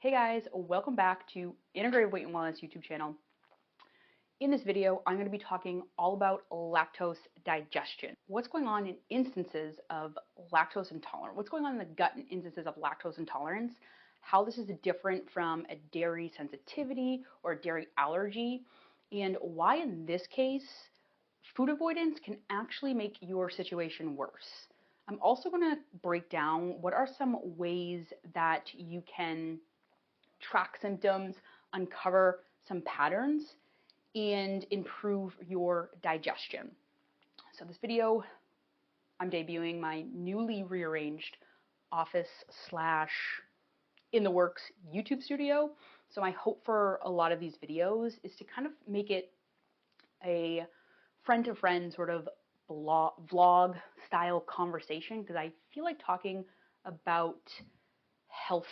Hey guys, welcome back to Integrated Weight and Wellness YouTube channel. In this video, I'm going to be talking all about lactose digestion. What's going on in instances of lactose intolerance? What's going on in the gut in instances of lactose intolerance? How this is different from a dairy sensitivity or a dairy allergy, and why in this case, food avoidance can actually make your situation worse. I'm also going to break down what are some ways that you can track symptoms, uncover some patterns, and improve your digestion. So this video, I'm debuting my newly rearranged office slash in the works YouTube studio. So my hope for a lot of these videos is to kind of make it a friend-to-friend sort of vlog style conversation, because I feel like talking about health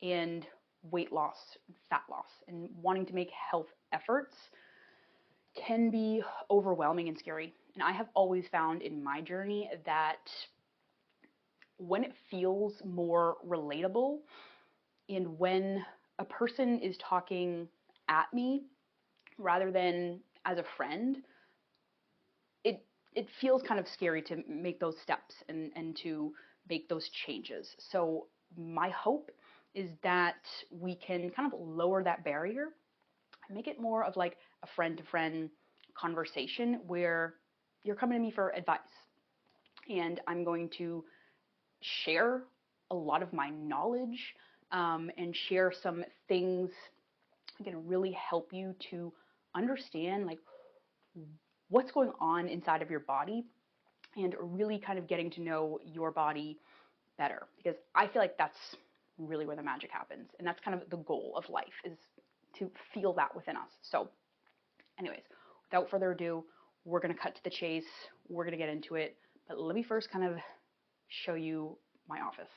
and weight loss, fat loss, and wanting to make health efforts can be overwhelming and scary. And I have always found in my journey that when it feels more relatable and when a person is talking at me rather than as a friend, it feels kind of scary to make those steps and to make those changes. So my hope is that we can kind of lower that barrier and make it more of like a friend-to-friend conversation where you're coming to me for advice. And I'm going to share a lot of my knowledge and share some things that can really help you to understand like what's going on inside of your body and really kind of getting to know your body better, because I feel like that's really where the magic happens, and that's kind of the goal of life, is to feel that within us. So anyways, without further ado, we're going to cut to the chase. We're going to get into it, but let me first kind of show you my office.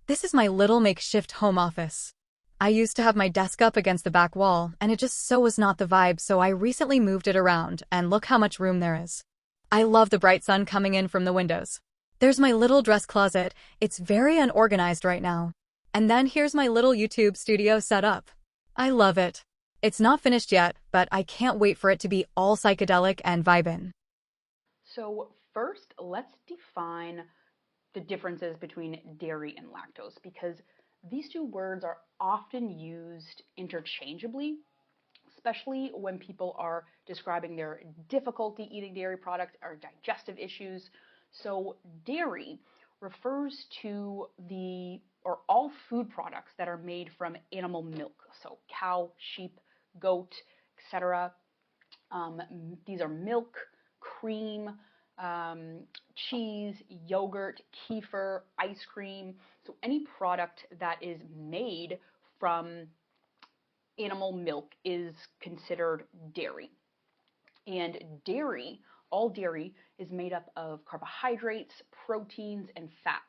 This is my little makeshift home office. I used to have my desk up against the back wall, and it just so was not the vibe, so I recently moved it around, and look how much room there is. I love the bright sun coming in from the windows. There's my little dress closet. It's very unorganized right now. And then here's my little YouTube studio set up. I love it. It's not finished yet, but I can't wait for it to be all psychedelic and vibin'. So first, let's define the differences between dairy and lactose, because these two words are often used interchangeably, especially when people are describing their difficulty eating dairy products or digestive issues. So dairy refers to all food products that are made from animal milk, so cow, sheep, goat, etc. These are milk, cream, cheese, yogurt, kefir, ice cream. So any product that is made from animal milk is considered dairy. And dairy, all dairy, is made up of carbohydrates, proteins, and fats.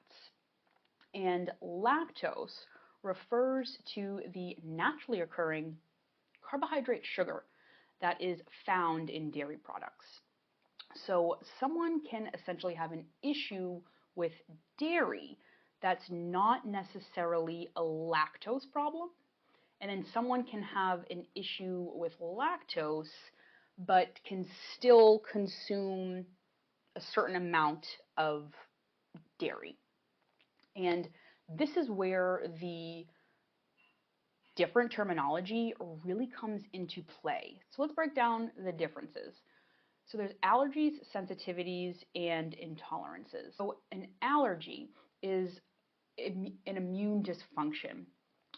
And lactose refers to the naturally occurring carbohydrate sugar that is found in dairy products. So someone can essentially have an issue with dairy that's not necessarily a lactose problem. And then someone can have an issue with lactose, but can still consume a certain amount of dairy. And this is where the different terminology really comes into play. So let's break down the differences. So there's allergies, sensitivities, and intolerances. So an allergy is an immune dysfunction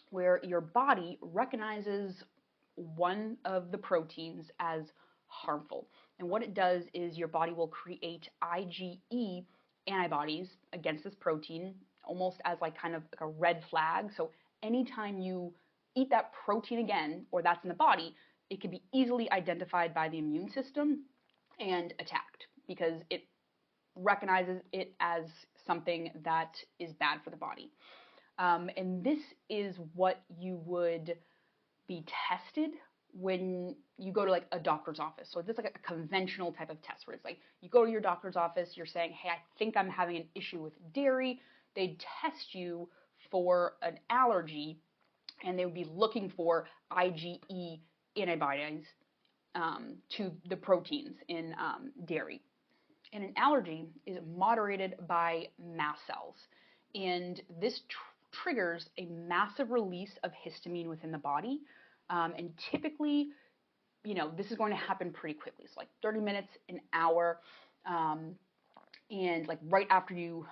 where your body recognizes one of the proteins as harmful. And what it does is your body will create IgE antibodies against this protein, almost as like kind of like a red flag. So anytime you eat that protein again, or that's in the body, it can be easily identified by the immune system and attacked, because it recognizes it as something that is bad for the body. And this is what you would be tested when you go to like a doctor's office. So this is like a conventional type of test where it's like you go to your doctor's office, you're saying, hey, I think I'm having an issue with dairy. They test you for an allergy and they would be looking for IgE antibodies to the proteins in dairy. And an allergy is moderated by mast cells, and this triggers a massive release of histamine within the body. And typically, this is going to happen pretty quickly. It's like 30 minutes, an hour, and like right after you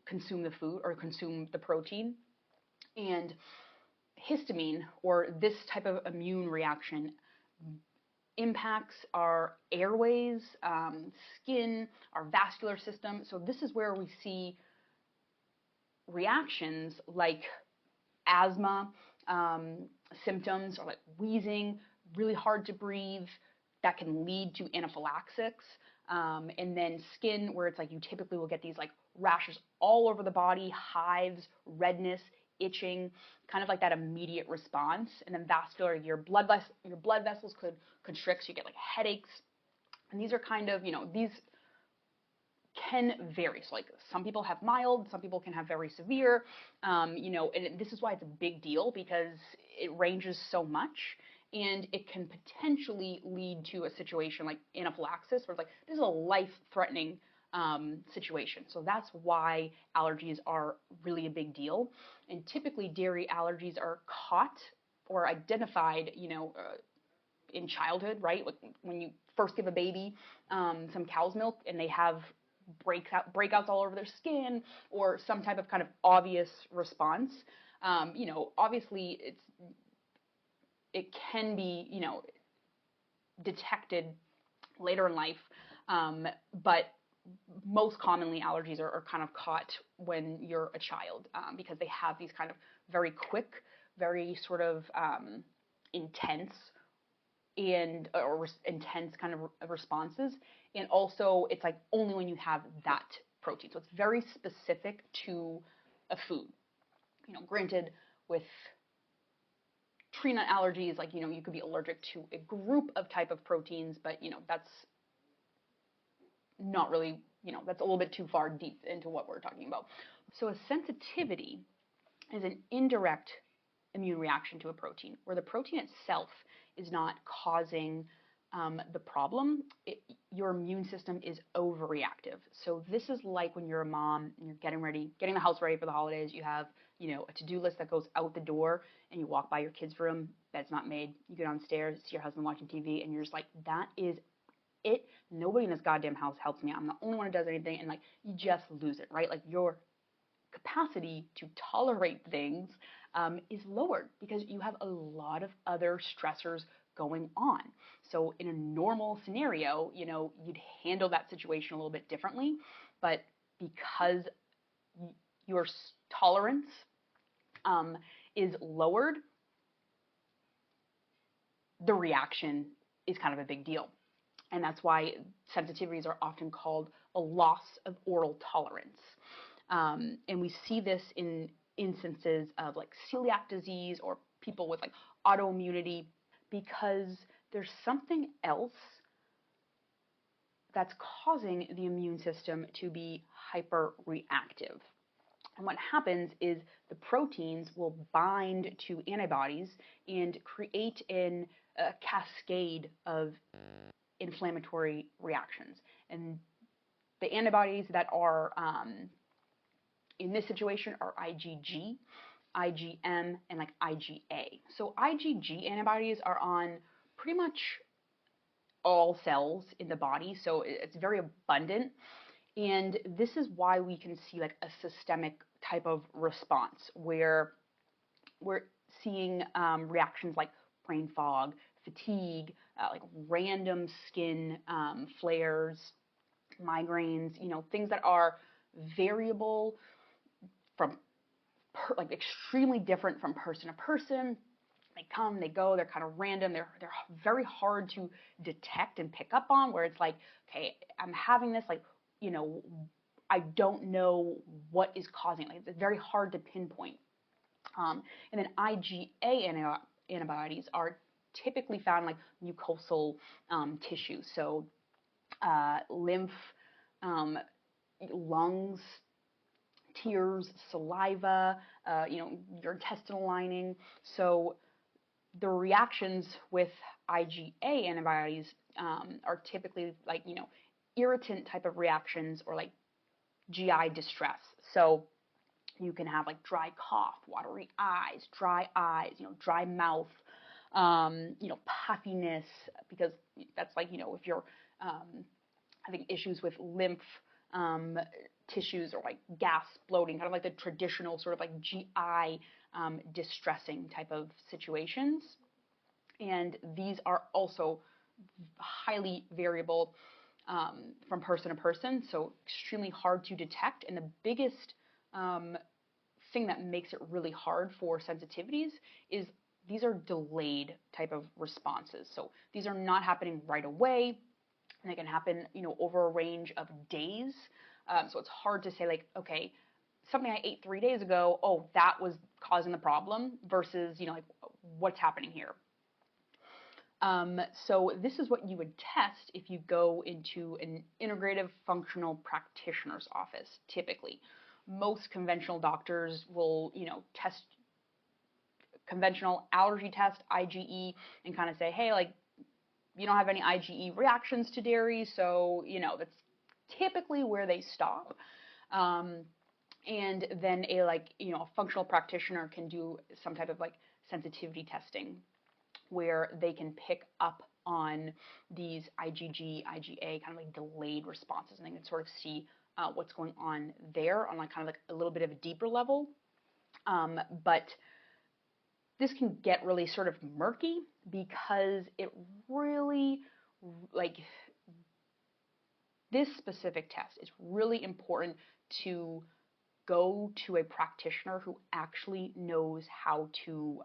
consume the food or consume the protein. And histamine, or this type of immune reaction, impacts our airways, skin, our vascular system. So this is where we see reactions like asthma symptoms, or like wheezing, really hard to breathe, that can lead to anaphylaxis. And then skin, where it's like you typically will get these like rashes all over the body, hives, redness, itching, kind of like that immediate response. And then vascular, your blood vessels could constrict, so you get like headaches. And these are kind of, these can vary. So like some people have mild, some people can have very severe, and this is why it's a big deal, because it ranges so much, and it can potentially lead to a situation like anaphylaxis, where it's like, this is a life-threatening situation. So that's why allergies are really a big deal. And typically dairy allergies are caught or identified, in childhood, right? Like when you first give a baby some cow's milk and they have breakouts all over their skin, or some type of kind of obvious response. Obviously it can be, detected later in life, but most commonly allergies are kind of caught when you're a child, because they have these kind of very quick, very sort of intense intense kind of responses. And also it's like only when you have that protein. So it's very specific to a food. Granted, with tree nut allergies, like, you could be allergic to a group of type of proteins, but, that's not really, that's a little bit too far deep into what we're talking about. So a sensitivity is an indirect immune reaction to a protein, where the protein itself is not causing the problem. Your immune system is overreactive. So this is like when you're a mom and you're getting the house ready for the holidays. You have, a to-do list that goes out the door, and you walk by your kid's room, bed's not made. You go downstairs, see your husband watching TV, and you're just like, that is it. Nobody in this goddamn house helps me. I'm the only one who does anything, and like, you just lose it, right? Like, your capacity to tolerate things is lowered, because you have a lot of other stressors going on. So in a normal scenario, you'd handle that situation a little bit differently, but because your tolerance is lowered, the reaction is kind of a big deal. And that's why sensitivities are often called a loss of oral tolerance. And we see this in instances of like celiac disease, or people with like autoimmunity, because there's something else that's causing the immune system to be hyperreactive. And what happens is the proteins will bind to antibodies and create a cascade of inflammatory reactions. And the antibodies that are in this situation are IgG, IgM, and like IgA. So IgG antibodies are on pretty much all cells in the body, so it's very abundant. And this is why we can see like a systemic type of response, where we're seeing reactions like brain fog, fatigue, like random skin flares, migraines, things that are variable from like extremely different from person to person. They come, they go, they're kind of random. They're very hard to detect and pick up on, where it's like, okay, I'm having this, like, I don't know what is causing it. Like, it's very hard to pinpoint. And then IgA antibodies are typically found in like mucosal tissue, so lymph, lungs, tears, saliva, your intestinal lining. So the reactions with IgA antibodies are typically like, irritant type of reactions or like GI distress. So you can have like dry cough, watery eyes, dry mouth, puffiness, because that's like, if you're having issues with lymph tissues or like gas, bloating, kind of like the traditional sort of like GI distressing type of situations. And these are also highly variable from person to person, so extremely hard to detect. And the biggest thing that makes it really hard for sensitivities is these are delayed type of responses. So these are not happening right away. And they can happen, over a range of days. So it's hard to say like, okay, something I ate 3 days ago, oh, that was causing the problem versus, like what's happening here. So this is what you would test if you go into an integrative functional practitioner's office, typically. Most conventional doctors will, test conventional allergy test, IgE, and kind of say, hey, like, you don't have any IgE reactions to dairy, so, that's typically where they stop. And then a functional practitioner can do some type of like sensitivity testing where they can pick up on these IgG, IgA kind of like delayed responses, and they can sort of see what's going on there on like kind of like a little bit of a deeper level. But this can get really sort of murky because it really, like, this specific test is really important to go to a practitioner who actually knows how to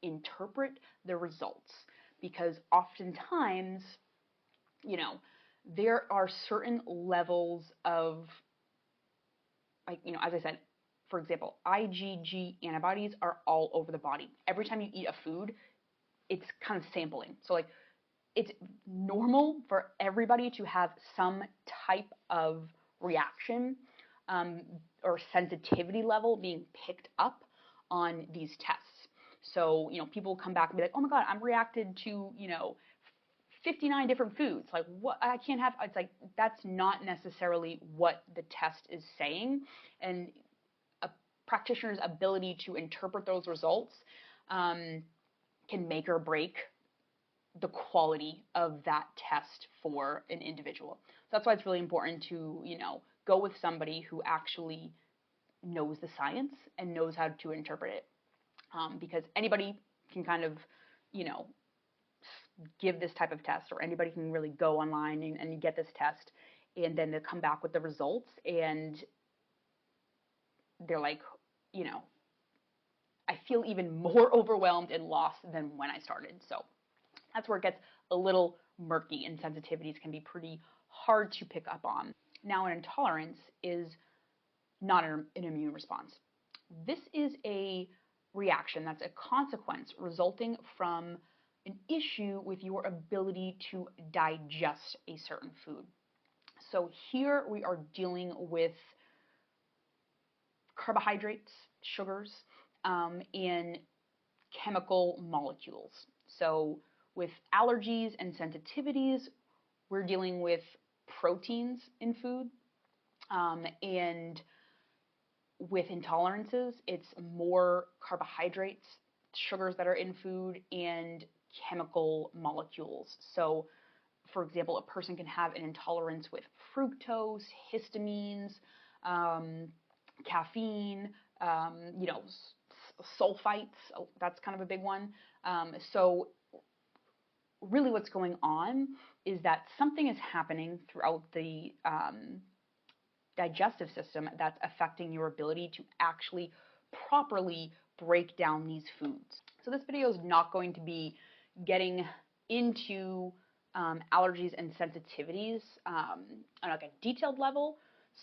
interpret the results, because oftentimes, there are certain levels of, like, as I said, for example, IgG antibodies are all over the body. Every time you eat a food, it's kind of sampling. So like, it's normal for everybody to have some type of reaction or sensitivity level being picked up on these tests. So, people come back and be like, oh my God, I'm reacted to, 59 different foods. Like, what? I can't have, it's like, that's not necessarily what the test is saying. And a practitioner's ability to interpret those results can make or break the quality of that test for an individual. So that's why it's really important to, go with somebody who actually knows the science and knows how to interpret it. Because anybody can kind of, give this type of test, or anybody can really go online and get this test, and then they come back with the results, and they're like, I feel even more overwhelmed and lost than when I started. So that's where it gets a little murky, and sensitivities can be pretty hard to pick up on. Now, an intolerance is not an immune response. This is a reaction that's a consequence resulting from an issue with your ability to digest a certain food. So here we are dealing with carbohydrates, sugars, and chemical molecules. So with allergies and sensitivities, we're dealing with proteins in food, and with intolerances, it's more carbohydrates, sugars that are in food, and chemical molecules. So, for example, a person can have an intolerance with fructose, histamines, caffeine, sulfites. That's kind of a big one. So really what's going on is that something is happening throughout the digestive system that's affecting your ability to actually properly break down these foods. So this video is not going to be getting into allergies and sensitivities on like a detailed level.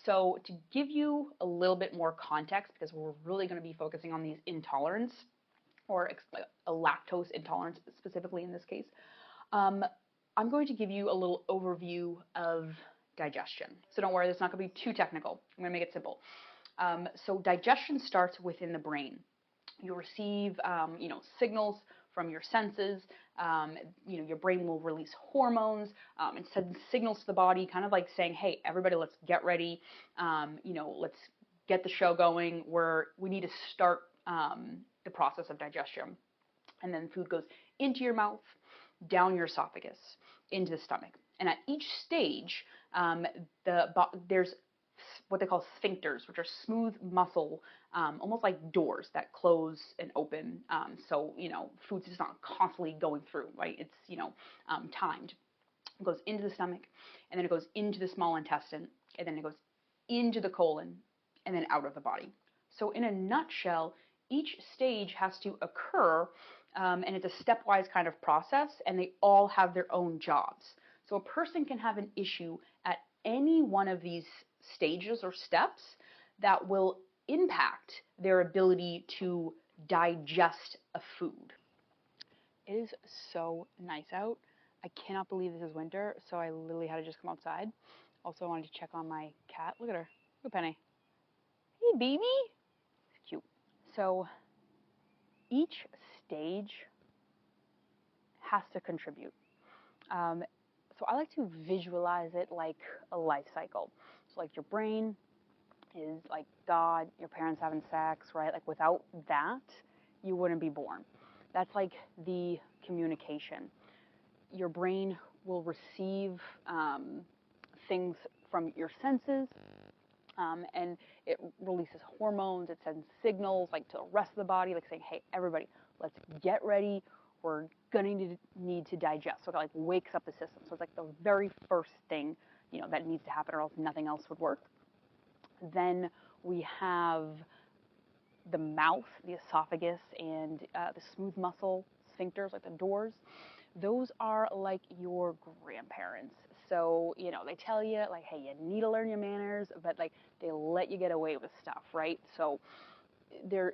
So to give you a little bit more context, because we're really going to be focusing on these intolerance, or a lactose intolerance specifically in this case, I'm going to give you a little overview of digestion. So don't worry, this is not going to be too technical. I'm going to make it simple. So digestion starts within the brain. You receive, signals from your senses. Your brain will release hormones and send signals to the body, kind of like saying, "Hey, everybody, let's get ready. Let's get the show going. We need to start the process of digestion." And then food goes into your mouth, down your esophagus, into the stomach. And at each stage, there's what they call sphincters, which are smooth muscle, almost like doors that close and open. So, food's just not constantly going through, right? It's, timed. It goes into the stomach, and then it goes into the small intestine, and then it goes into the colon, and then out of the body. So in a nutshell, each stage has to occur, and it's a stepwise kind of process, and they all have their own jobs. So a person can have an issue at any one of these stages or steps that will impact their ability to digest a food. It is so nice out. I cannot believe this is winter, so I literally had to just come outside. Also, I wanted to check on my cat. Look at her. Look at Penny. Hey, baby. Cute. So each stage has to contribute. So I like to visualize it like a life cycle. So like your brain is like God, your parents having sex, right? Like without that, you wouldn't be born. That's like the communication. Your brain will receive things from your senses, and it releases hormones. It sends signals like to the rest of the body, like saying, "Hey, everybody, let's get ready. We're going to need to digest." So it like wakes up the system. So it's like the very first thing that needs to happen, or else nothing else would work. Then we have the mouth, the esophagus, and the smooth muscle sphincters, like the doors. Those are like your grandparents. So, they tell you, like, hey, you need to learn your manners, but, like, they let you get away with stuff, right? So there's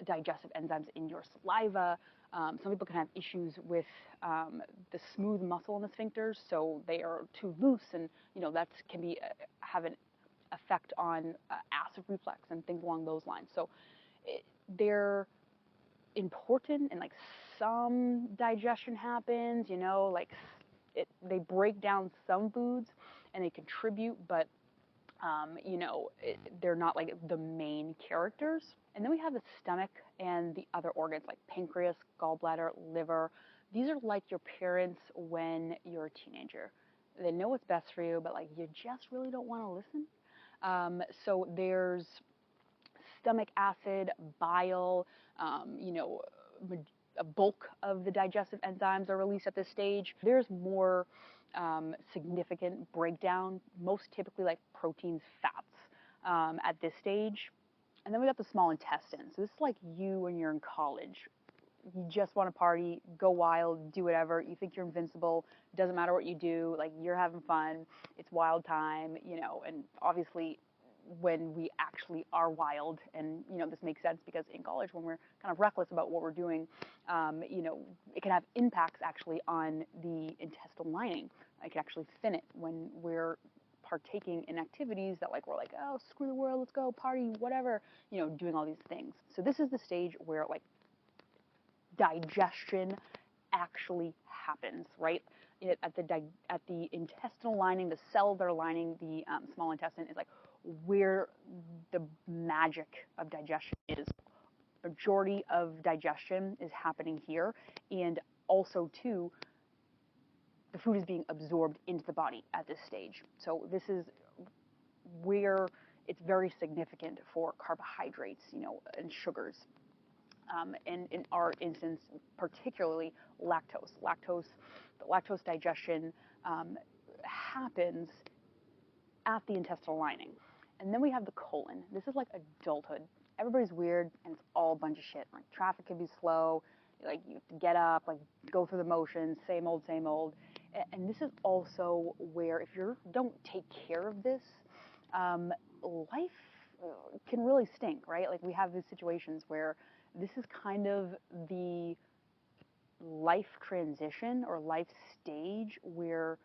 digestive enzymes in your saliva. Some people can have issues with the smooth muscle in the sphincters, so they are too loose, and, that can have an effect on acid reflux and things along those lines. So they're important, and like some digestion happens, like they break down some foods and they contribute, but they're not like the main characters. And then we have the stomach and the other organs like pancreas, gallbladder, liver. These are like your parents when you're a teenager. They know what's best for you, but like you just really don't want to listen. So there's stomach acid, bile, a bulk of the digestive enzymes are released at this stage. There's more significant breakdown, most typically like proteins, fats at this stage. And then we got the small intestine. So this is like you when you're in college. You just want to party, go wild, do whatever. You think you're invincible. Doesn't matter what you do. Like you're having fun. It's wild time, and obviously when we actually are wild, and this makes sense because in college when we're kind of reckless about what we're doing, it can have impacts actually on the intestinal lining. It can actually thin it when we're partaking in activities that like we're like, oh, screw the world, let's go party, whatever, doing all these things. So this is the stage where like digestion actually happens, right? At the intestinal lining, the cells that are lining the small intestine is like where the magic of digestion is. Majority of digestion is happening here, and also too, the food is being absorbed into the body at this stage. So this is where it's very significant for carbohydrates, and sugars. And in our instance, particularly lactose. The lactose digestion happens at the intestinal lining. And then we have the colon. This is like adulthood. Everybody's weird, and it's all a bunch of shit. Like traffic can be slow. Like you have to get up, like go through the motions, same old, same old. And this is also where if you don't take care of this, life can really stink, right? Like we have these situations where this is kind of the life transition or life stage where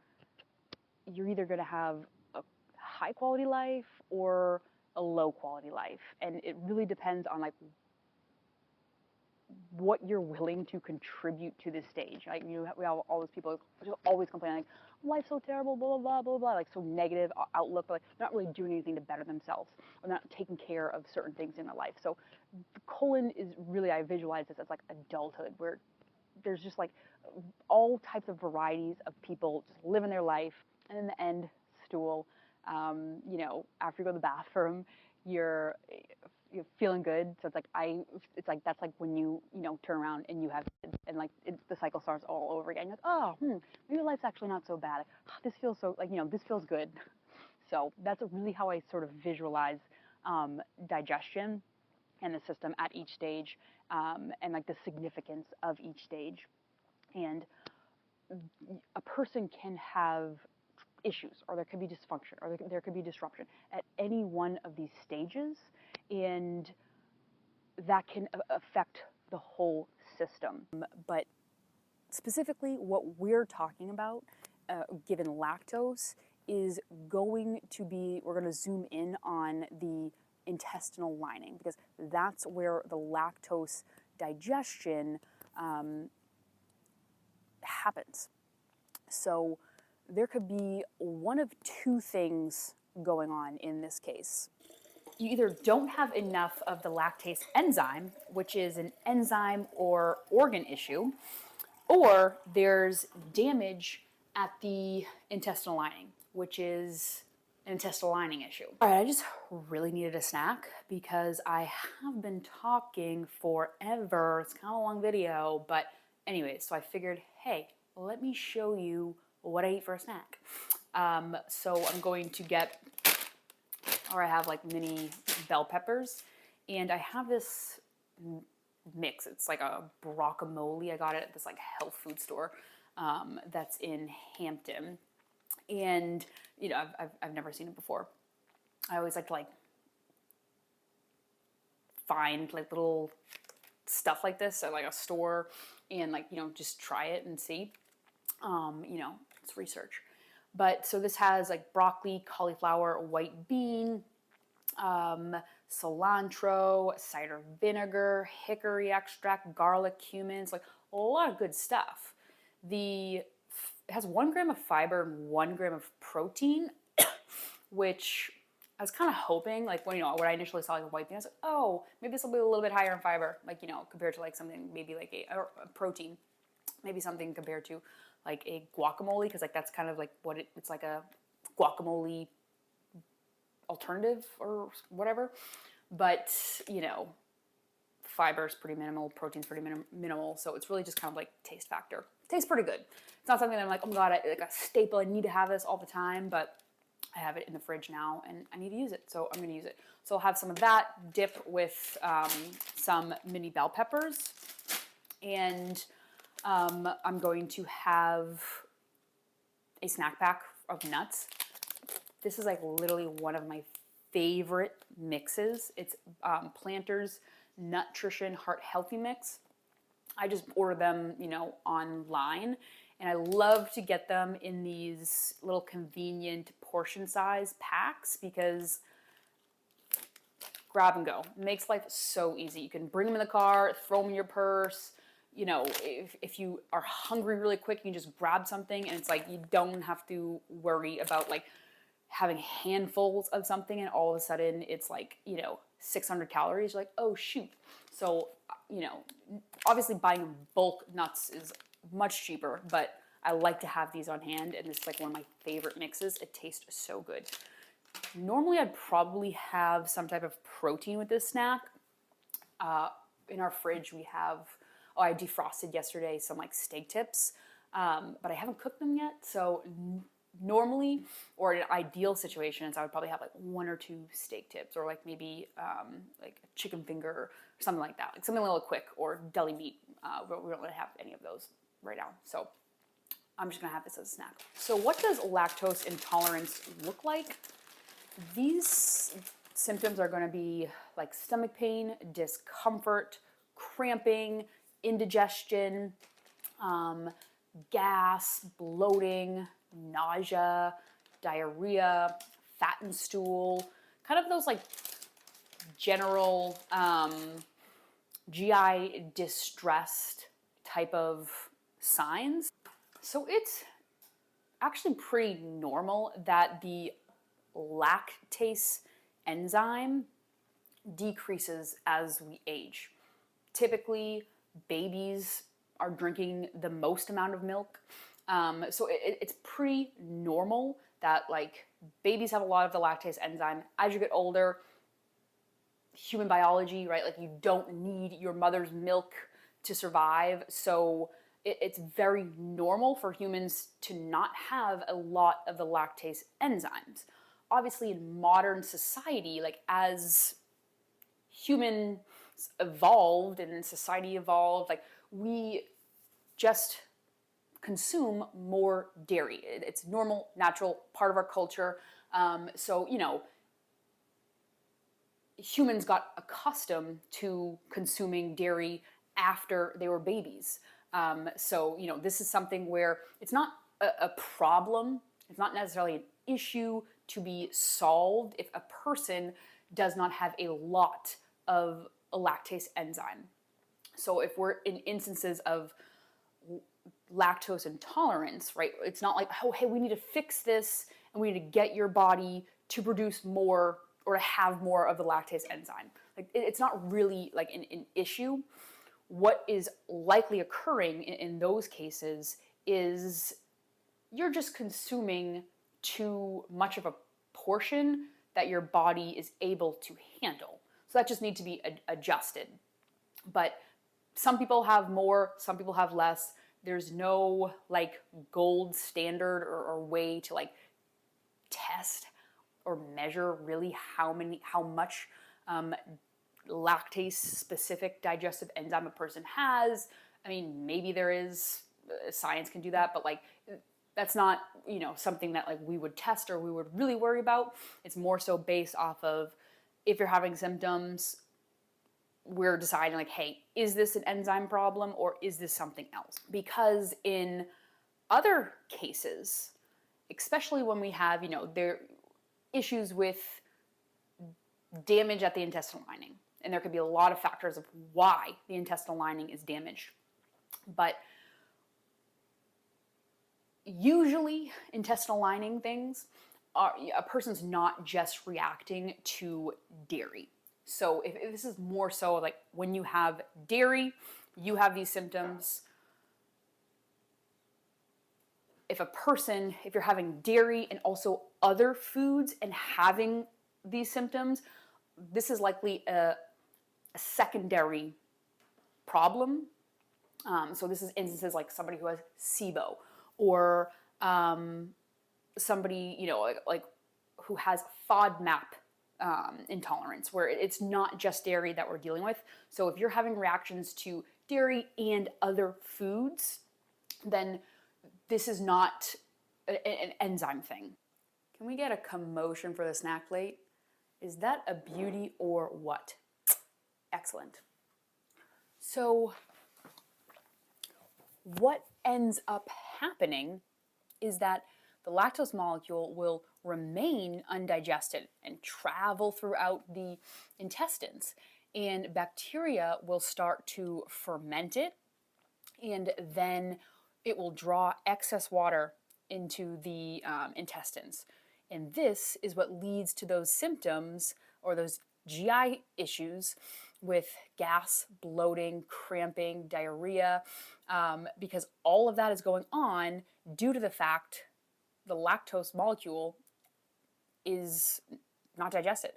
you're either going to have high quality life or a low quality life. And it really depends on like what you're willing to contribute to this stage. Like we have all those people just always complaining like life's so terrible, blah blah blah blah blah, like so negative outlook, but like not really doing anything to better themselves or not taking care of certain things in their life. So the colon is really, I visualize this as like adulthood, where there's just like all types of varieties of people just living their life, and in the end, stool. You know, after you go to the bathroom, you're feeling good. So it's like that's like when you know turn around and you have kids, and like the cycle starts all over again. You're like, oh, maybe life's actually not so bad. This feels so like this feels good. So that's really how I sort of visualize digestion and the system at each stage, and like the significance of each stage. And a person can have issues, or there could be dysfunction, or there could be disruption at any one of these stages, and that can affect the whole system. But specifically, what we're talking about, given lactose, is going to be, we're going to zoom in on the intestinal lining, because that's where the lactose digestion happens. So there could be one of two things going on in this case. You either don't have enough of the lactase enzyme, which is an enzyme or organ issue, or there's damage at the intestinal lining, which is an intestinal lining issue. All right, I just really needed a snack because I have been talking forever. It's kind of a long video, but anyways, so I figured, hey, let me show you what I eat for a snack. So I'm going to get, or I have like mini bell peppers, and I have this mix. It's like a guacamole. I got it at this like health food store that's in Hampton, and you know I've never seen it before. I always like to like find like little stuff like this at like a store and like just try it and see. It's research. But so this has like broccoli, cauliflower, white bean, cilantro, cider vinegar, hickory extract, garlic, cumin. It's like a lot of good stuff. It has 1 gram of fiber and 1 gram of protein, which I was kind of hoping, like when I initially saw like a white bean, I was like, oh, maybe this will be a little bit higher in fiber, like compared to like something maybe like a protein, maybe something compared to like a guacamole, because like that's kind of like what it's like a guacamole alternative or whatever. But fiber's pretty minimal, protein's pretty minimal, so it's really just kind of like taste factor. Tastes pretty good. It's not something that I'm like, oh my god, like a staple, I need to have this all the time, but I have it in the fridge now and I need to use it, so I'm gonna use it. So I'll have some of that, dip with some mini bell peppers, and I'm going to have a snack pack of nuts. This is like literally one of my favorite mixes. It's Planters Nutrition Heart Healthy Mix. I just order them, online, and I love to get them in these little convenient portion size packs because grab and go. It makes life so easy. You can bring them in the car, throw them in your purse. If you are hungry really quick, you can just grab something, and it's like you don't have to worry about like having handfuls of something and all of a sudden it's like 600 calories. You're like, oh shoot. So obviously buying bulk nuts is much cheaper, but I like to have these on hand, and this is like one of my favorite mixes. It tastes so good. Normally I'd probably have some type of protein with this snack. In our fridge we have, I defrosted yesterday some like steak tips, but I haven't cooked them yet. So normally, or in an ideal situations, I would probably have like 1 or 2 steak tips, or like maybe like a chicken finger or something like that, like something a little quick, or deli meat. But we don't really have any of those right now. So I'm just gonna have this as a snack. So what does lactose intolerance look like? These symptoms are gonna be like stomach pain, discomfort, cramping, indigestion, gas, bloating, nausea, diarrhea, fat in stool, kind of those like general GI distressed type of signs. So it's actually pretty normal that the lactase enzyme decreases as we age. Typically, babies are drinking the most amount of milk. So it's pretty normal that like babies have a lot of the lactase enzyme. As you get older, human biology, right? Like you don't need your mother's milk to survive. So it's very normal for humans to not have a lot of the lactase enzymes. Obviously, in modern society, like as humans evolved and society evolved, like we just consume more dairy. It's normal, natural, part of our culture. So, you know, humans got accustomed to consuming dairy after they were babies. So, you know, this is something where it's not a problem. It's not necessarily an issue to be solved if a person does not have a lot of a lactase enzyme. So if we're in instances of lactose intolerance, right, it's not like, oh, hey, we need to fix this and we need to get your body to produce more or to have more of the lactase enzyme. Like it's not really like an issue. What is likely occurring in those cases is you're just consuming too much of a portion that your body is able to handle. So that just needs to be adjusted. But some people have more, some people have less. There's no like gold standard or way to like test or measure really how much lactase specific digestive enzyme a person has. I mean, maybe there is, science can do that, but like that's not, you know, something that like we would test or we would really worry about. It's more so based off of if you're having symptoms, we're deciding like, hey, is this an enzyme problem or is this something else? Because in other cases, especially when we have, you know, there issues with damage at the intestinal lining, and there could be a lot of factors of why the intestinal lining is damaged. But usually intestinal lining things are, a person's not just reacting to dairy. So if this is more so like when you have dairy, you have these symptoms. If you're having dairy and also other foods and having these symptoms, this is likely a secondary problem. So this is instances like somebody who has SIBO or somebody, you know, like who has FODMAP intolerance, where it's not just dairy that we're dealing with. So if you're having reactions to dairy and other foods, then this is not an enzyme thing. Can we get a commotion for the snack plate? Is that a beauty or what? Excellent. So what ends up happening is that the lactose molecule will remain undigested and travel throughout the intestines, and bacteria will start to ferment it, and then it will draw excess water into the intestines. And this is what leads to those symptoms or those GI issues with gas, bloating, cramping, diarrhea, because all of that is going on due to the fact the lactose molecule is not digested.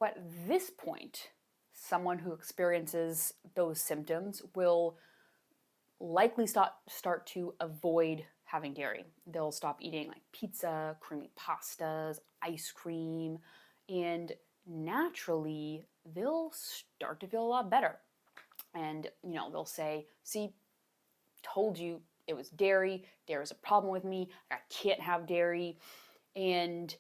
At this point, someone who experiences those symptoms will likely start to avoid having dairy. They'll stop eating like pizza, creamy pastas, ice cream, and naturally they'll start to feel a lot better. And, you know, they'll say, see, told you it was dairy. There is a problem with me. I can't have dairy. And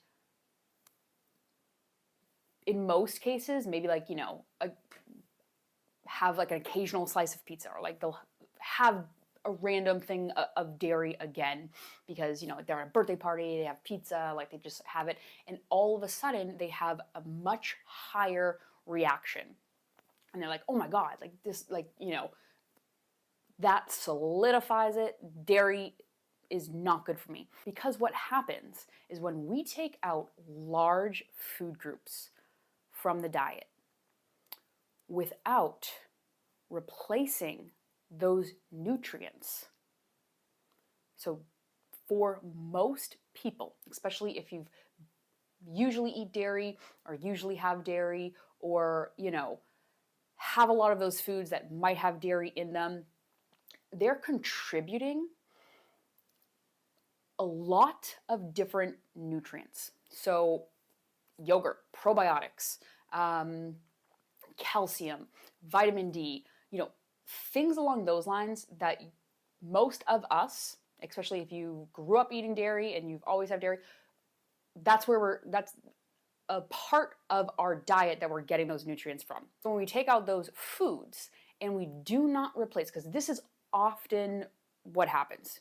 in most cases, maybe like, you know, have like an occasional slice of pizza, or like they'll have a random thing of dairy again, because, you know, they're at a birthday party, they have pizza, like they just have it, and all of a sudden they have a much higher reaction. And they're like, oh my God, like this, like, you know, that solidifies it. Dairy is not good for me. Because what happens is when we take out large food groups from the diet without replacing those nutrients. So for most people, especially if you've usually eat dairy or usually have dairy, or, you know, have a lot of those foods that might have dairy in them, they're contributing a lot of different nutrients. So yogurt, probiotics, calcium, vitamin D, you know, things along those lines that most of us, especially if you grew up eating dairy and you've always had dairy, that's a part of our diet that we're getting those nutrients from. So when we take out those foods and we do not replace, because this is often what happens,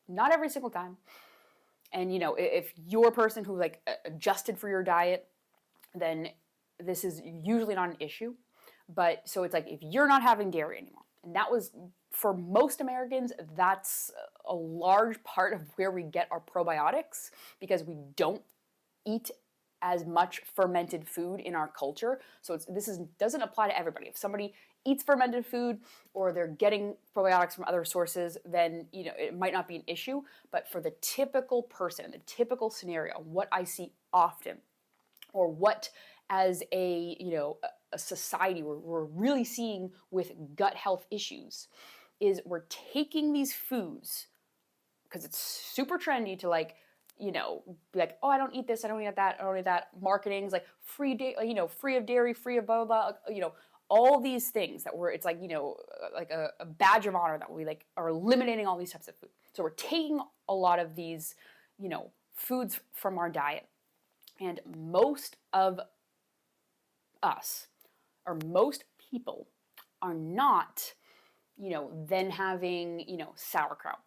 not every single time. And, you know, if you're a person who like adjusted for your diet, then this is usually not an issue. But so it's like if you're not having dairy anymore, and that was for most Americans, that's a large part of where we get our probiotics, because we don't eat as much fermented food in our culture. So doesn't apply to everybody. If somebody eats fermented food or they're getting probiotics from other sources, then, you know, it might not be an issue. But for the typical person, the typical scenario, what I see often, or what as a, you know, a society we're really seeing with gut health issues, is we're taking these foods, because it's super trendy to, like, you know, be like, oh, I don't eat this, I don't eat that, I don't eat that. Marketing's like free of dairy, free of blah, blah, blah, you know, all these things that it's like, you know, like a badge of honor that we like are eliminating all these types of food. So we're taking a lot of these, you know, foods from our diet, and most of us, or most people, are not, you know, then having, you know, sauerkraut,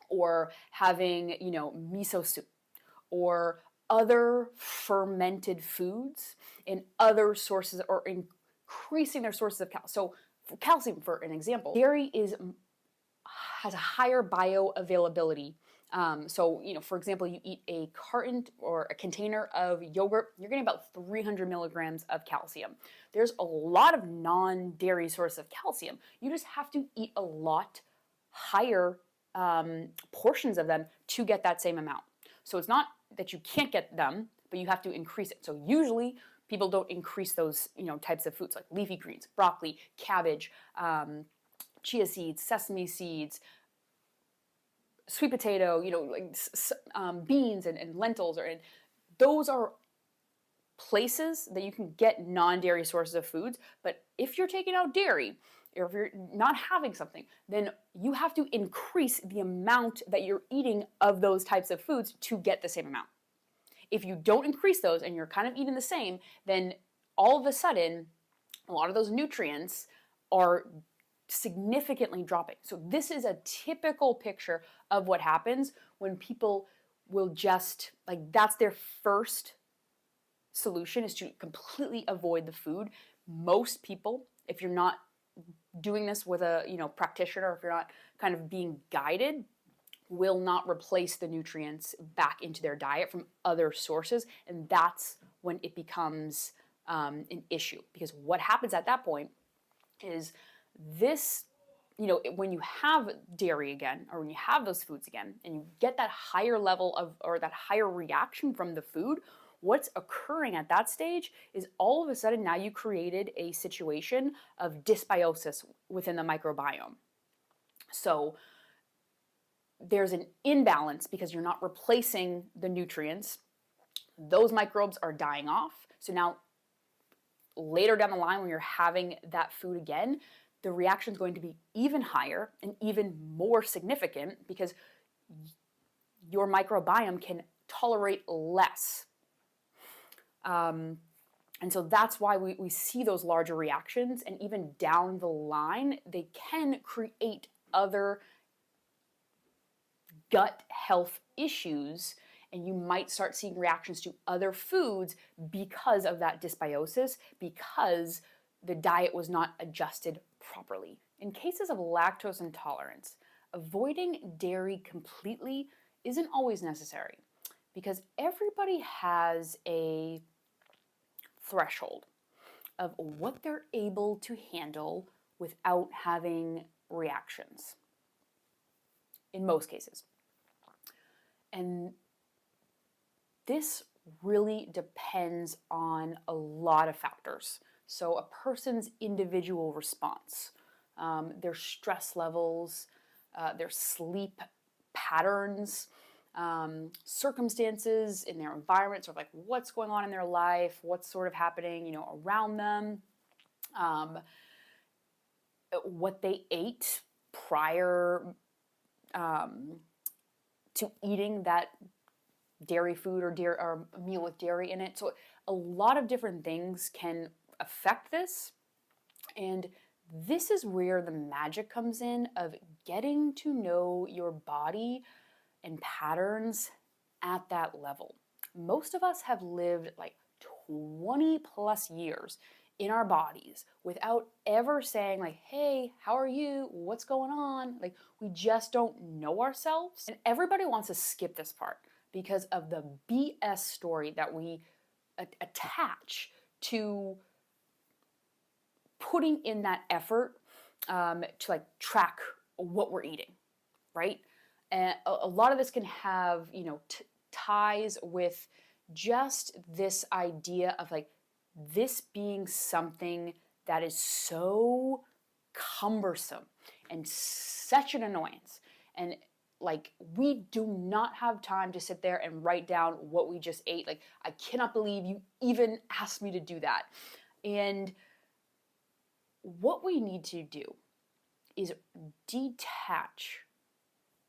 or having, you know, miso soup, or other fermented foods in other sources, or increasing their sources of calcium. So for calcium, for an example, dairy has a higher bioavailability. So, you know, for example, you eat a carton or a container of yogurt, you're getting about 300 milligrams of calcium. There's a lot of non-dairy sources of calcium. You just have to eat a lot higher portions of them to get that same amount. So it's not that you can't get them, but you have to increase it. So usually people don't increase those, you know, types of foods like leafy greens, broccoli, cabbage, chia seeds, sesame seeds, sweet potato, you know, like beans and lentils, and those are places that you can get non-dairy sources of foods. But if you're taking out dairy, or if you're not having something, then you have to increase the amount that you're eating of those types of foods to get the same amount. If you don't increase those and you're kind of eating the same, then all of a sudden, a lot of those nutrients are significantly dropping. So this is a typical picture of what happens when people will just, like, that's their first solution, is to completely avoid the food. Most people, if you're not doing this with a, you know, practitioner, if you're not kind of being guided, will not replace the nutrients back into their diet from other sources, and that's when it becomes an issue. Because what happens at that point is this, you know, when you have dairy again, or when you have those foods again, and you get that higher level of, or that higher reaction from the food, what's occurring at that stage is all of a sudden now you created a situation of dysbiosis within the microbiome. So there's an imbalance because you're not replacing the nutrients. Those microbes are dying off. So now later down the line, when you're having that food again, the reaction is going to be even higher and even more significant, because your microbiome can tolerate less. And so that's why we see those larger reactions, and even down the line, they can create other gut health issues, and you might start seeing reactions to other foods because of that dysbiosis, because the diet was not adjusted properly. In cases of lactose intolerance, avoiding dairy completely isn't always necessary because everybody has a threshold of what they're able to handle without having reactions, in most cases. And this really depends on a lot of factors. So a person's individual response, their stress levels, their sleep patterns, circumstances in their environment, sort of like what's going on in their life, what's sort of happening, around them, what they ate prior to eating that dairy food or a meal with dairy in it. So a lot of different things can affect this, and this is where the magic comes in of getting to know your body and patterns at that level. Most of us have lived like 20 plus years in our bodies without ever saying like, hey, how are you? What's going on? Like, we just don't know ourselves. And everybody wants to skip this part because of the BS story that we attach to putting in that effort to like track what we're eating, right? And a lot of this can have, ties with just this idea of like this being something that is so cumbersome and such an annoyance. And like, we do not have time to sit there and write down what we just ate. Like, I cannot believe you even asked me to do that. And what we need to do is detach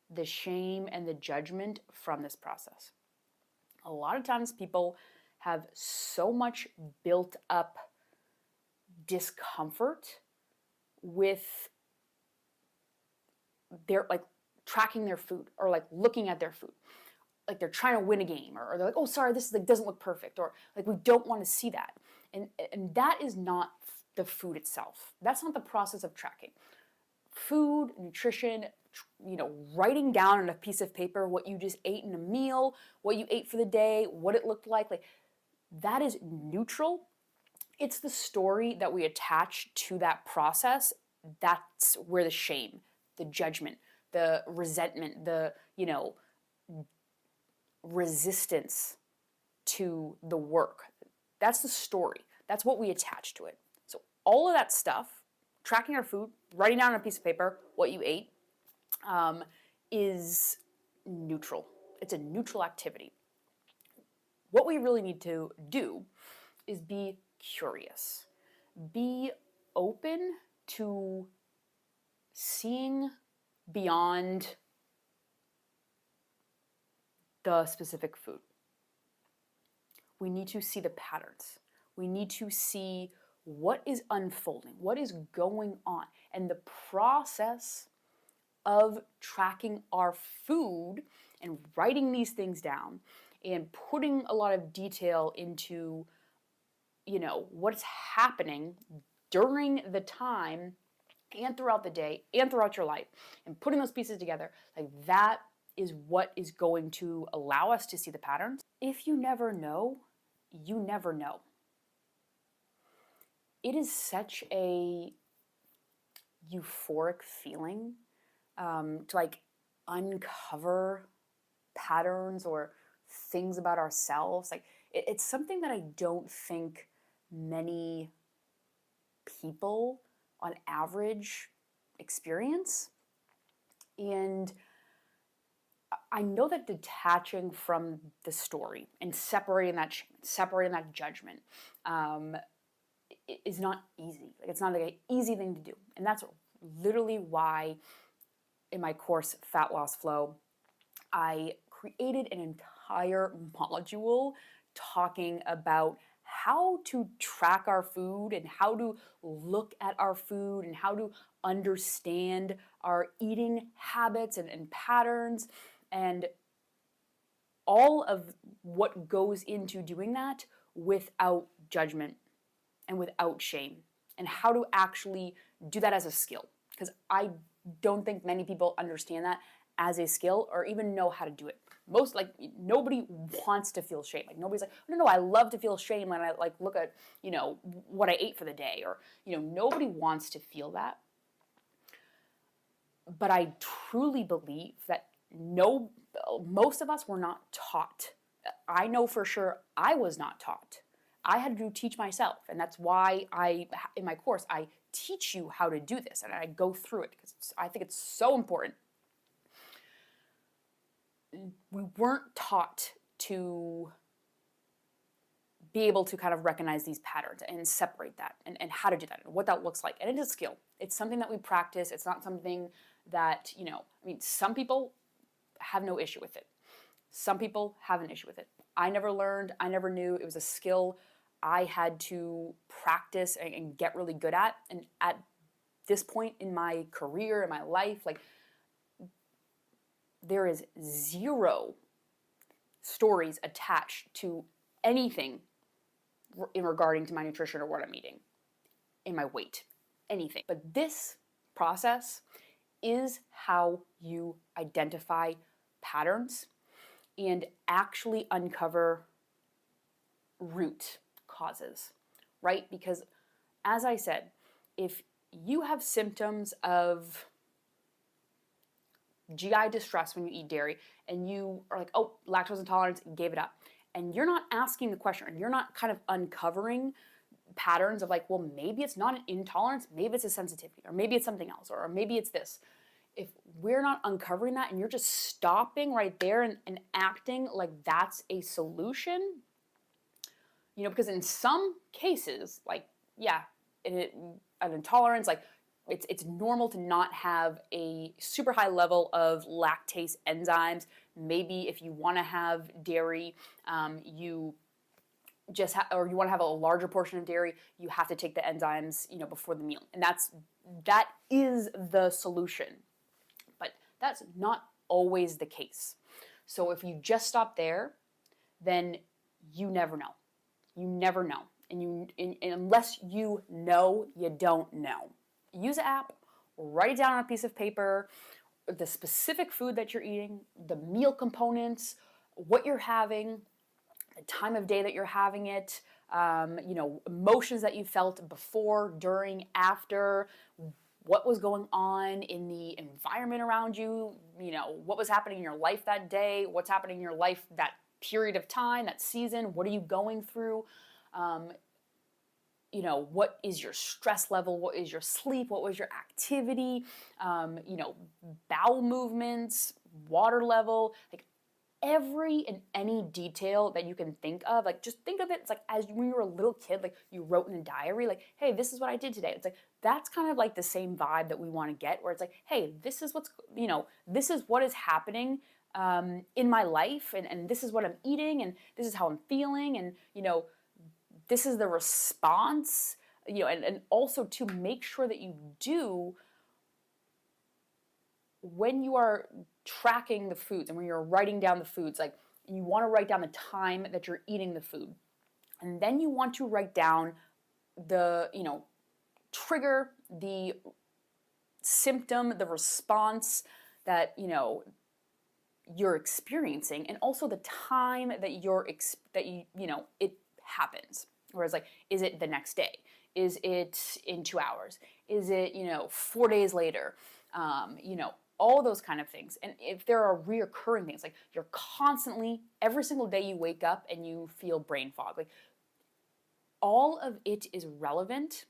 the shame and the judgment from this process. A lot of times people have so much built up discomfort with their like tracking their food or like looking at their food. Like they're trying to win a game, or they're like, oh, sorry, this like doesn't look perfect, or like we don't want to see that. And that is not the food itself. That's not the process of tracking. Food, nutrition, writing down on a piece of paper what you just ate in a meal, what you ate for the day, what it looked like that is neutral. It's the story that we attach to that process. That's where the shame, the judgment, the resentment, the, resistance to the work. That's the story. That's what we attach to it. So all of that stuff, tracking our food, writing down on a piece of paper what you ate, is neutral. It's a neutral activity. What we really need to do is be curious. Be open to seeing beyond the specific food. We need to see the patterns. We need to see what is unfolding, what is going on. And the process of tracking our food and writing these things down and putting a lot of detail into, what's happening during the time and throughout the day and throughout your life, and putting those pieces together, like that is what is going to allow us to see the patterns. If you never know, you never know. It is such a euphoric feeling to like uncover patterns or things about ourselves. Like it's something that I don't think many people on average experience. And I know that detaching from the story and separating that judgment is not easy. Like it's not like an easy thing to do. And that's literally why in my course, Fat Loss Flow, I created an entire module talking about how to track our food and how to look at our food and how to understand our eating habits and patterns and all of what goes into doing that without judgment and without shame, and how to actually do that as a skill. Because I don't think many people understand that as a skill or even know how to do it. Most, like, nobody wants to feel shame. Like, nobody's like, no, I love to feel shame when I like look at, what I ate for the day, or, nobody wants to feel that. But I truly believe that most of us were not taught. I know for sure I was not taught. I had to teach myself, and that's why in my course, I teach you how to do this, and I go through it because I think it's so important. We weren't taught to be able to kind of recognize these patterns and separate that and how to do that and what that looks like. And it is a skill. It's something that we practice. It's not something that, some people have no issue with it. Some people have an issue with it. I never learned. I never knew. It was a skill I had to practice and get really good at. And at this point in my career, in my life, like, there is zero stories attached to anything in regarding to my nutrition or what I'm eating, in my weight, anything. But this process is how you identify patterns and actually uncover root causes, right? Because as I said, if you have symptoms of GI distress when you eat dairy and you are like, oh, lactose intolerance, gave it up, and you're not asking the question, and you're not kind of uncovering patterns of like, well, maybe it's not an intolerance, maybe it's a sensitivity, or maybe it's something else, or maybe it's this. If we're not uncovering that and you're just stopping right there and acting like that's a solution, because in some cases, like, yeah, an intolerance, like, it's normal to not have a super high level of lactase enzymes. Maybe if you want to have dairy, you just or you want to have a larger portion of dairy, you have to take the enzymes, before the meal, and that is the solution. But that's not always the case. So if you just stop there, then you never know. You never know, and unless you know, you don't know. Use an app, write it down on a piece of paper, the specific food that you're eating, the meal components, what you're having, the time of day that you're having it, emotions that you felt before, during, after, what was going on in the environment around you, what was happening in your life that day, what's happening in your life that period of time, that season, what are you going through? What is your stress level? What is your sleep? What was your activity? Bowel movements, water level, like every and any detail that you can think of. Like, just think of it. It's like when you were a little kid, like you wrote in a diary, like, hey, this is what I did today. It's like, that's kind of like the same vibe that we want to get, where it's like, hey, this is this is what is happening in my life, and this is what I'm eating, and this is how I'm feeling, and this is the response, and also to make sure that you do, when you are tracking the foods and when you're writing down the foods, like, you want to write down the time that you're eating the food, and then you want to write down the trigger, the symptom, the response that you're experiencing, and also the time that it happens. Whereas, like, is it the next day? Is it in 2 hours? Is it 4 days later? All those kind of things. And if there are reoccurring things, like you're constantly, every single day you wake up and you feel brain fog, like, all of it is relevant,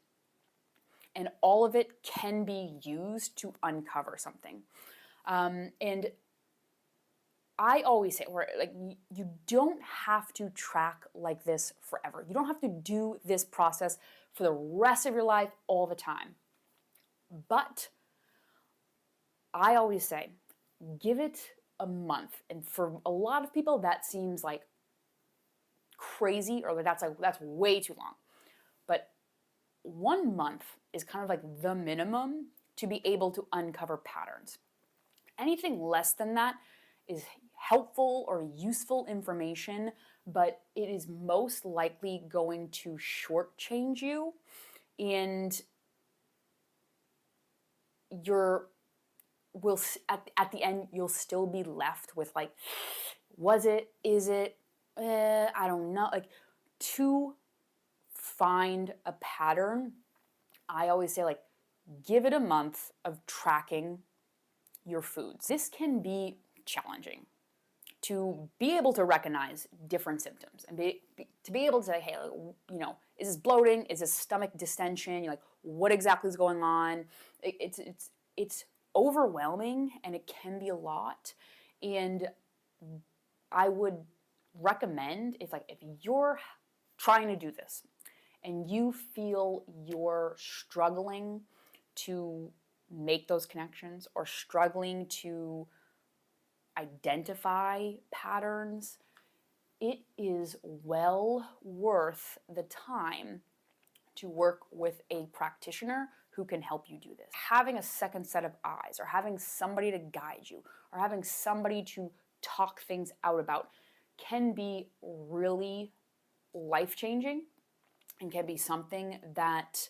and all of it can be used to uncover something. And I always say, like, you don't have to track like this forever. You don't have to do this process for the rest of your life all the time. But I always say, give it a month. And for a lot of people, that seems like crazy, or that's way too long. But 1 month is kind of like the minimum to be able to uncover patterns. Anything less than that is helpful or useful information, but it is most likely going to shortchange you, and at the end you'll still be left with like, was it, is it, I don't know. Like, to find a pattern, I always say, like, give it a month of tracking your foods. This can be challenging to be able to recognize different symptoms and to be able to say, hey, you know, is this bloating? Is this stomach distension? You're like, what exactly is going on? It's overwhelming, and it can be a lot. And I would recommend, if you're trying to do this and you feel you're struggling to make those connections or struggling to identify patterns, it is well worth the time to work with a practitioner who can help you do this. Having a second set of eyes, or having somebody to guide you, or having somebody to talk things out about, can be really life-changing and can be something that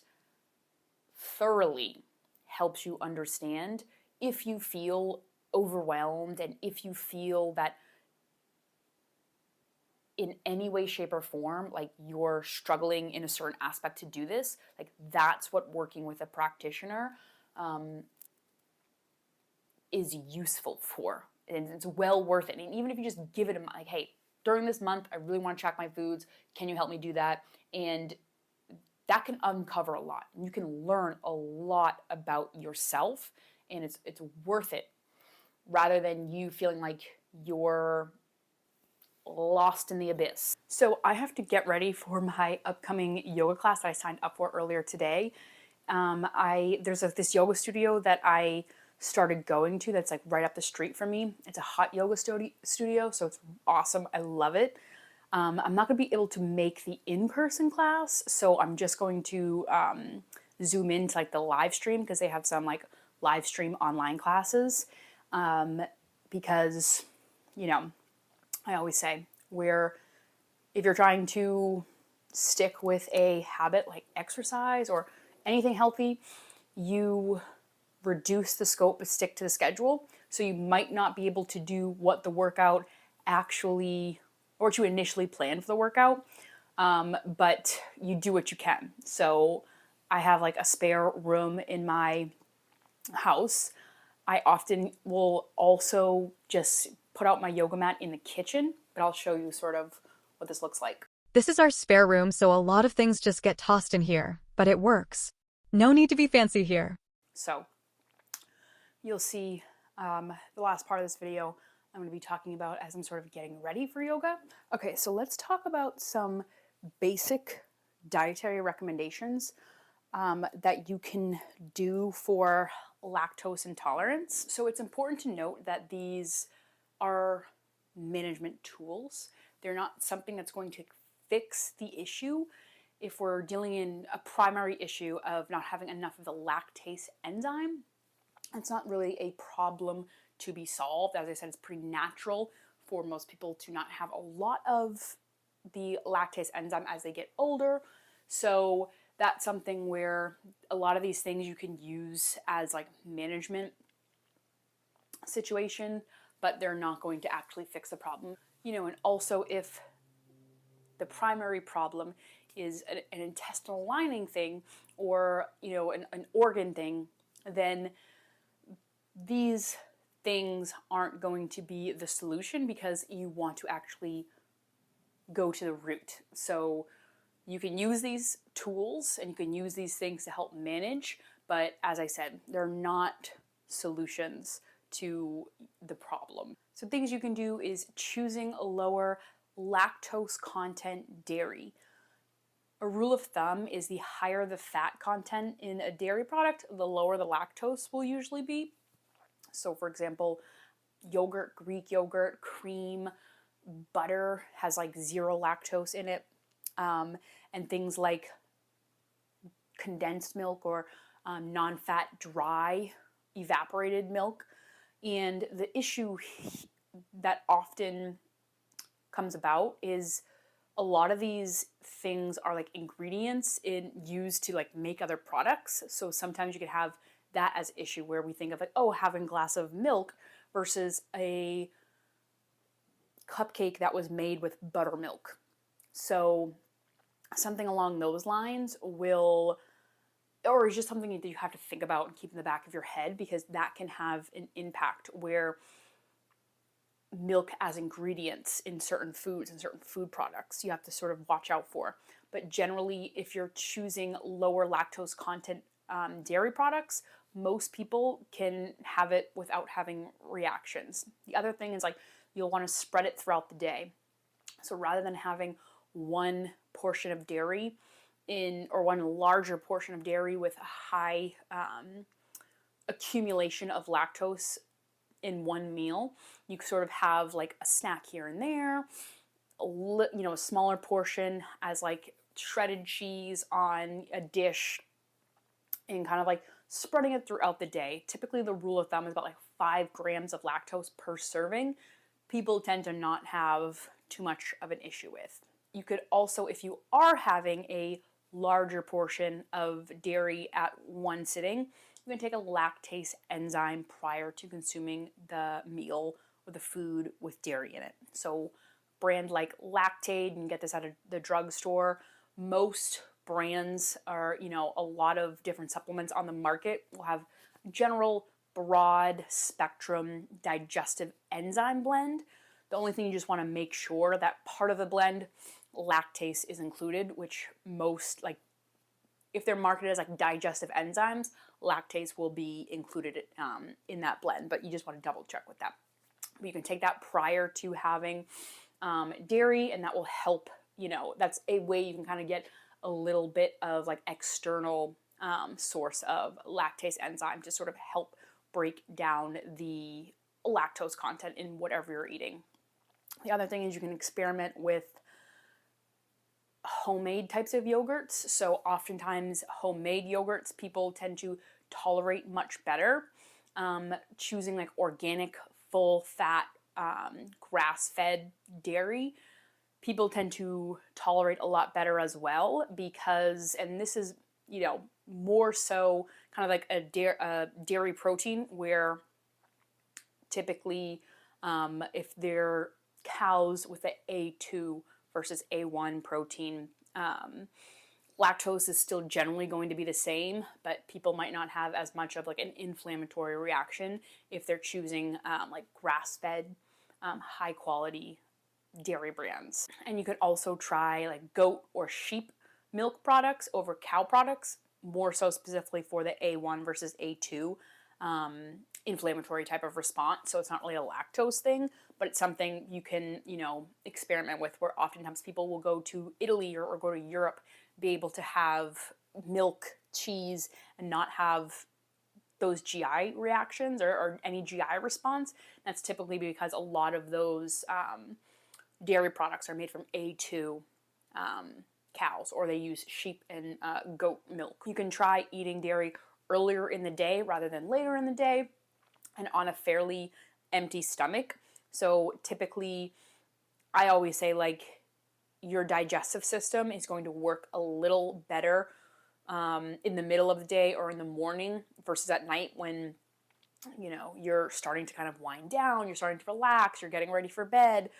thoroughly helps you understand if you feel overwhelmed, and if you feel that in any way, shape, or form, like you're struggling in a certain aspect to do this. Like, that's what working with a practitioner is useful for. And it's well worth it. And even if you just give it a, like, hey, during this month, I really want to track my foods. Can you help me do that? And that can uncover a lot. You can learn a lot about yourself, and it's worth it, rather than you feeling like you're lost in the abyss. So I have to get ready for my upcoming yoga class that I signed up for earlier today. There's this yoga studio that I started going to that's like right up the street from me. It's a hot yoga studio, so it's awesome. I love it. I'm not going to be able to make the in-person class, so I'm just going to zoom into like the live stream, because they have some like live stream online classes, because, you know, I always say, if you're trying to stick with a habit like exercise or anything healthy, you reduce the scope but stick to the schedule. So you might not be able to do what the workout actually, or what you initially planned for the workout, but you do what you can. So I have like a spare room in my house. I often will also just put out my yoga mat in the kitchen, but I'll show you sort of what this looks like. This is our spare room, so a lot of things just get tossed in here, but it works. No need to be fancy here. So you'll see the last part of this video I'm going to be talking about as I'm sort of getting ready for yoga. Okay, so let's talk about some basic dietary recommendations that you can do for lactose intolerance. So it's important to note that these are management tools. They're not something that's going to fix the issue. If we're dealing in a primary issue of not having enough of the lactase enzyme, it's not really a problem to be solved. As I said, it's pretty natural for most people to not have a lot of the lactase enzyme as they get older. So that's something where a lot of these things you can use as like management situation, but they're not going to actually fix the problem. You know, and also if the primary problem is an intestinal lining thing, or, you know, an organ thing, then these things aren't going to be the solution, because you want to actually go to the root. So you can use these tools and you can use these things to help manage, but as I said, they're not solutions to the problem. So things you can do is choosing a lower lactose content dairy. A rule of thumb is the higher the fat content in a dairy product, the lower the lactose will usually be. So for example, yogurt, Greek yogurt, cream, butter has like 0 lactose in it, and things like condensed milk or non-fat dry evaporated milk. And the issue that often comes about is a lot of these things are like ingredients used to like make other products. So sometimes you could have that as an issue where we think of like, oh, having a glass of milk versus a cupcake that was made with buttermilk. So something along those lines will, or is just something that you have to think about and keep in the back of your head, because that can have an impact where milk as ingredients in certain foods and certain food products you have to sort of watch out for. But generally, if you're choosing lower lactose content dairy products, most people can have it without having reactions. The other thing is like you'll want to spread it throughout the day. So rather than having one portion of dairy or one larger portion of dairy with a high accumulation of lactose in one meal, you sort of have like a snack here and there, a smaller portion as like shredded cheese on a dish, and kind of like spreading it throughout the day. Typically the rule of thumb is about like 5 grams of lactose per serving. People tend to not have too much of an issue with. You could also, if you are having a larger portion of dairy at one sitting, you can take a lactase enzyme prior to consuming the meal or the food with dairy in it. So brand like Lactaid, you can get this at the drugstore. Most brands are, a lot of different supplements on the market will have general broad spectrum digestive enzyme blend. The only thing you just want to make sure that part of the blend, lactase, is included, which most, like, if they're marketed as like digestive enzymes, lactase will be included in that blend, but you just want to double check with that. But you can take that prior to having dairy, and that will help, that's a way you can kind of get a little bit of like external source of lactase enzyme to sort of help break down the lactose content in whatever you're eating. The other thing is you can experiment with homemade types of yogurts. So oftentimes homemade yogurts people tend to tolerate much better. Choosing like organic, full fat, grass-fed dairy, people tend to tolerate a lot better as well, because, and this is, more so kind of like a dairy protein, where typically if they're cows with the A2 versus A1 protein, lactose is still generally going to be the same, but people might not have as much of like an inflammatory reaction if they're choosing like grass-fed, high quality dairy brands. And you could also try like goat or sheep milk products over cow products, more so specifically for the A1 versus A2 inflammatory type of response. So it's not really a lactose thing, but it's something you can, experiment with, where oftentimes people will go to Italy or go to Europe, be able to have milk, cheese, and not have those GI reactions or any GI response. That's typically because a lot of those dairy products are made from A2 cows, or they use sheep and goat milk. You can try eating dairy earlier in the day rather than later in the day, and on a fairly empty stomach. So typically, I always say like your digestive system is going to work a little better in the middle of the day or in the morning versus at night, when you're starting to kind of wind down, you're starting to relax, you're getting ready for bed.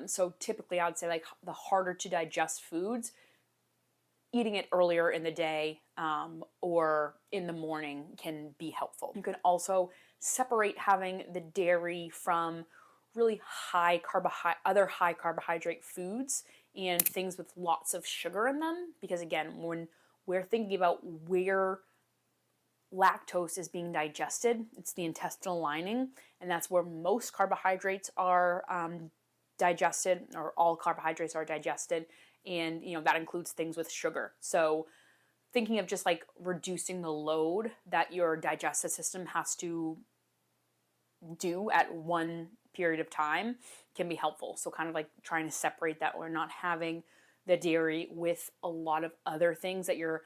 So typically I would say like the harder to digest foods, eating it earlier in the day or in the morning can be helpful. You can also separate having the dairy from really other high carbohydrate foods and things with lots of sugar in them, because again, when we're thinking about where lactose is being digested, it's the intestinal lining, and that's where most carbohydrates are digested, or all carbohydrates are digested, and that includes things with sugar. So thinking of just like reducing the load that your digestive system has to do at one period of time can be helpful. So kind of like trying to separate that, or not having the dairy with a lot of other things that your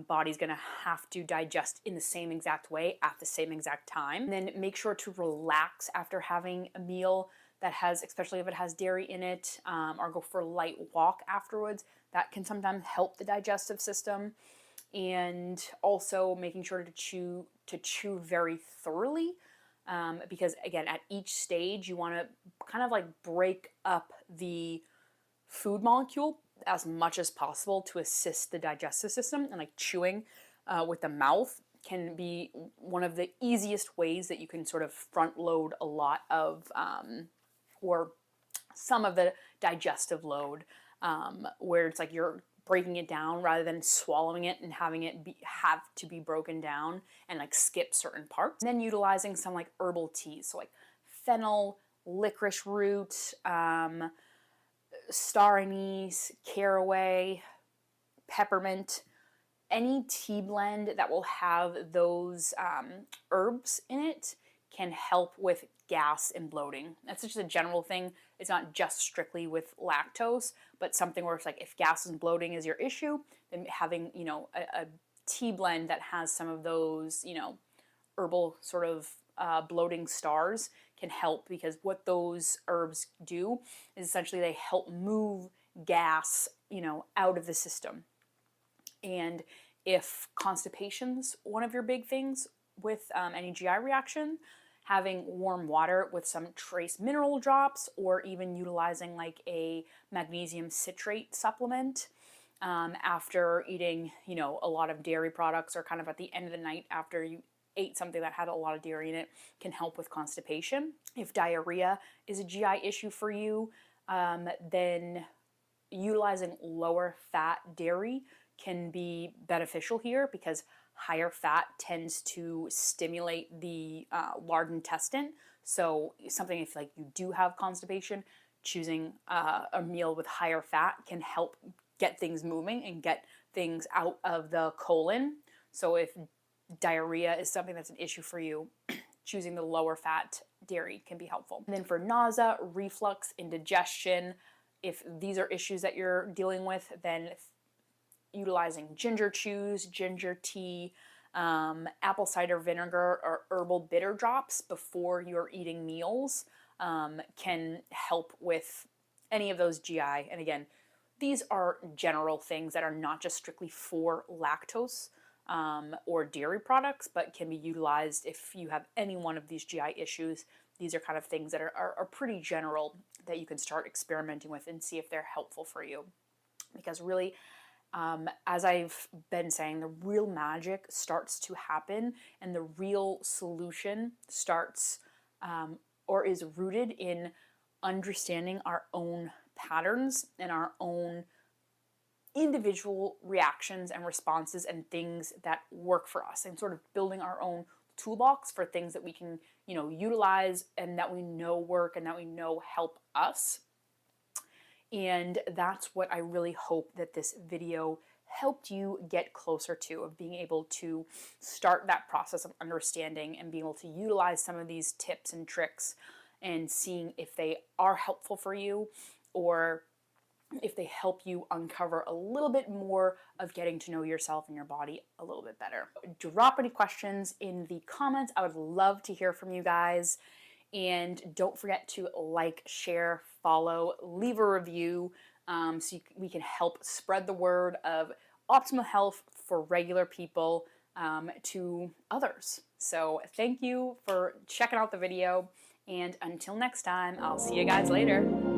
body's gonna have to digest in the same exact way at the same exact time. And then make sure to relax after having a meal that has, especially if it has dairy in it, or go for a light walk afterwards. That can sometimes help the digestive system. And also making sure to chew very thoroughly, because again, at each stage you want to kind of like break up the food molecule as much as possible to assist the digestive system. And like chewing with the mouth can be one of the easiest ways that you can sort of front load a lot of or some of the digestive load, where it's like you're breaking it down rather than swallowing it and having it have to be broken down and like skip certain parts. And then utilizing some like herbal teas, so like fennel, licorice root, star anise, caraway, peppermint, any tea blend that will have those herbs in it can help with gas and bloating. That's just a general thing. It's not just strictly with lactose, but something where it's like if gas and bloating is your issue, then having, you know, a tea blend that has some of those, you know, herbal sort of bloating stars can help, because what those herbs do is essentially they help move gas, you know, out of the system. And if constipation's one of your big things with any GI reaction, having warm water with some trace mineral drops, or even utilizing like a magnesium citrate supplement after eating, you know, a lot of dairy products, or kind of at the end of the night after you ate something that had a lot of dairy in it, can help with constipation. If diarrhea is a GI issue for you, then utilizing lower fat dairy can be beneficial here, because higher fat tends to stimulate the large intestine. So something, if like you do have constipation, choosing a meal with higher fat can help get things moving and get things out of the colon. So if diarrhea is something that's an issue for you, choosing the lower fat dairy can be helpful. And then for nausea, reflux, indigestion, if these are issues that you're dealing with, then utilizing ginger chews, ginger tea, apple cider vinegar, or herbal bitter drops before you're eating meals can help with any of those GI. And again, these are general things that are not just strictly for lactose or dairy products, but can be utilized if you have any one of these GI issues. These are kind of things that are pretty general that you can start experimenting with and see if they're helpful for you. Because really, as I've been saying, the real magic starts to happen, and the real solution starts or is rooted in understanding our own patterns and our own individual reactions and responses and things that work for us, and sort of building our own toolbox for things that we can, you know, utilize and that we know work and that we know help us. And that's what I really hope that this video helped you get closer to, of being able to start that process of understanding and being able to utilize some of these tips and tricks and seeing if they are helpful for you, or if they help you uncover a little bit more of getting to know yourself and your body a little bit better. Drop any questions in the comments. I would love to hear from you guys. And don't forget to like, share, follow, leave a review, so we can help spread the word of optimal health for regular people to others. So thank you for checking out the video, and until next time, I'll see you guys later.